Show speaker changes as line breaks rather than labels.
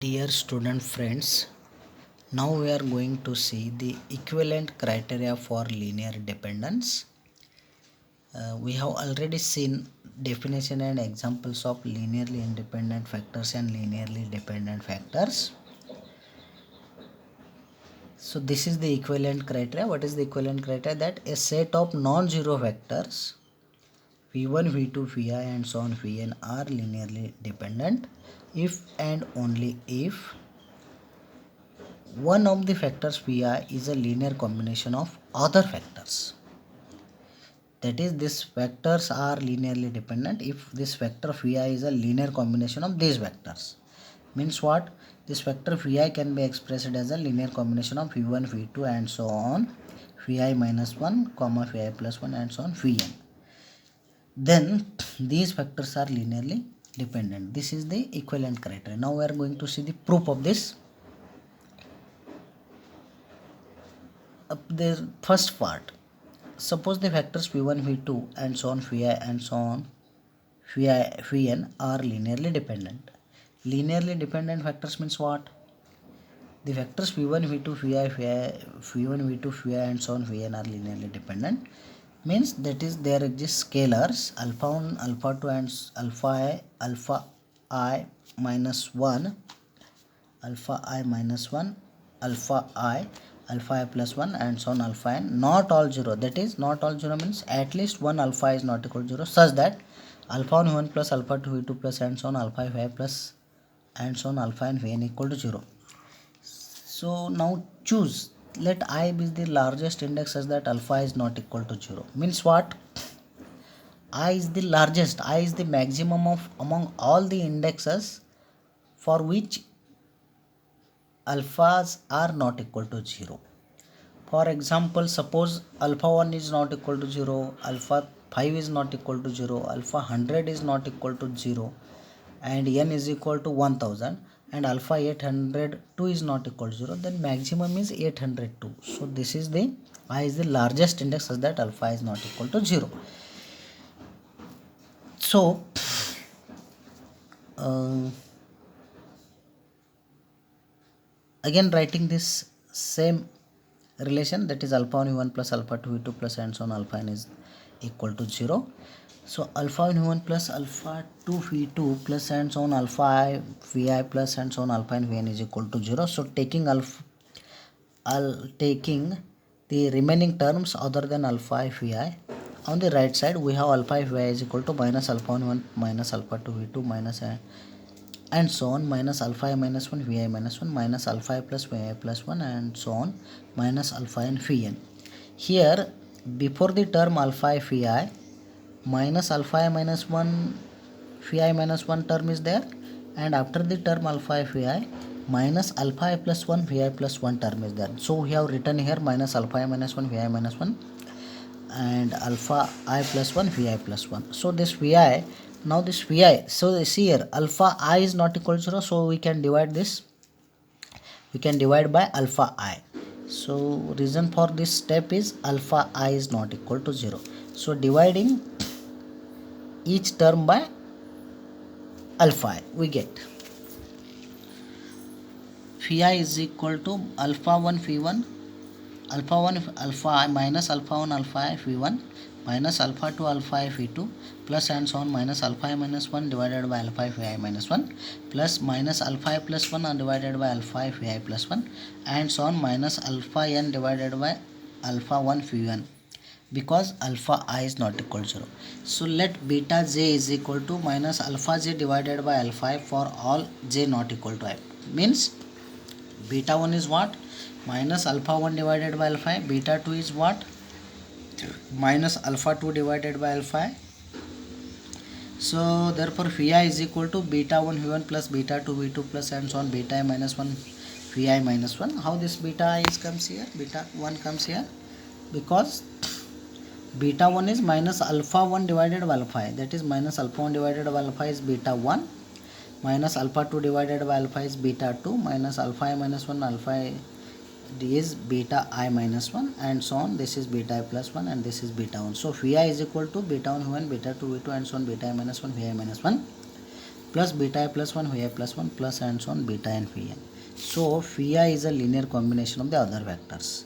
Dear student friends, now we are going to see the equivalent criteria for linear dependence. We have already seen definition and examples of linearly independent factors and linearly dependent factors. So this is the equivalent criteria. What is the equivalent criteria? That a set of non-zero vectors v1, v2, vi and so on vn are linearly dependent if and only if one of the factors vi is a linear combination of other factors. That is, these vectors are linearly dependent if this vector vi is a linear combination of these vectors. Means what? This vector vi can be expressed as a linear combination of v1, v2 and so on, vi minus 1, comma vi plus 1 and so on vn. Then these vectors are linearly dependent. This is the equivalent criteria. Now we are going to see the proof of this. The first part, suppose the vectors v1, v2 and so on vi and so on vn are linearly dependent. Linearly dependent vectors means what? The vectors v1, v2, v1, v2, vi and so on vn are linearly dependent. Means that is, there exist scalars alpha 1, alpha 2 and alpha I minus 1, alpha I minus 1, alpha I plus 1 and so on alpha n, not all 0. That is, not all 0 means at least one alpha is not equal to 0, such that alpha 1 v1 plus alpha 2 v2 plus and so on alpha I plus and so on alpha n vn equal to 0. So now choose, let I be the largest index such that alpha is not equal to 0. Means what? I is the largest, I is the maximum of among all the indexes for which alphas are not equal to 0. For example, suppose alpha 1 is not equal to 0, alpha 5 is not equal to 0, alpha 100 is not equal to 0 and n is equal to 1000 and alpha 802 is not equal to 0, then maximum is 802. So this is the I is the largest index such that alpha is not equal to 0. So again writing this same relation, that is alpha 1 v1 plus alpha 2 v2 plus and so on alpha n is equal to 0. So alpha 1 v1 plus alpha 2 v2 plus and so on alpha I vi plus and so on alpha n vn is equal to 0. So taking taking the remaining terms other than alpha I vi, on the right side we have alpha I vi is equal to minus alpha 1 1 minus alpha 2 v2 minus and so on minus alpha I minus 1 vi minus 1 minus alpha I plus vi plus 1 and so on minus alpha n vn. Here before the term alpha I vi minus alpha I minus 1 vi minus 1 term is there, and after the term alpha I vi minus alpha I plus 1 vi plus 1 term is there. So we have written here minus alpha I minus 1 vi minus 1 and alpha I plus 1 vi plus 1. So this vi, now this vi, so see here alpha I is not equal to 0, so we can divide this, we can divide by alpha I. So reason for this step is alpha I is not equal to 0. So dividing each term by alpha I, we get vi is equal to alpha 1 v1 alpha 1 alpha I minus alpha 1 alpha I v1 minus alpha 2 alpha I v2 plus and so on minus alpha I minus 1 divided by alpha I vi minus 1 plus minus alpha I plus 1 divided by alpha I vi plus 1 and so on minus alpha n divided by alpha 1 v1, because alpha I is not equal to 0. So let beta j is equal to minus alpha j divided by alpha I for all j not equal to I. Means beta 1 is what? Minus alpha 1 divided by alpha I. Beta 2 is what? Minus alpha 2 divided by alpha I. So therefore vi is equal to beta 1 v1 plus beta 2 v2 plus and so on beta I minus 1 vi minus 1. How this beta I is comes here? Beta 1 comes here because beta 1 is minus alpha 1 divided by alpha I, that is minus alpha 1 divided by alpha is beta 1 minus alpha 2 divided by alpha is beta 2 minus alpha I minus 1 alpha I is beta I minus 1 and so on, this is beta I plus 1 and this is beta 1. So vi is equal to beta 1 v1 beta 2 v2 and so on beta I minus 1 vi minus 1 plus beta I plus 1 phi I plus 1 plus and so on beta and phi n. So phi I is a linear combination of the other vectors.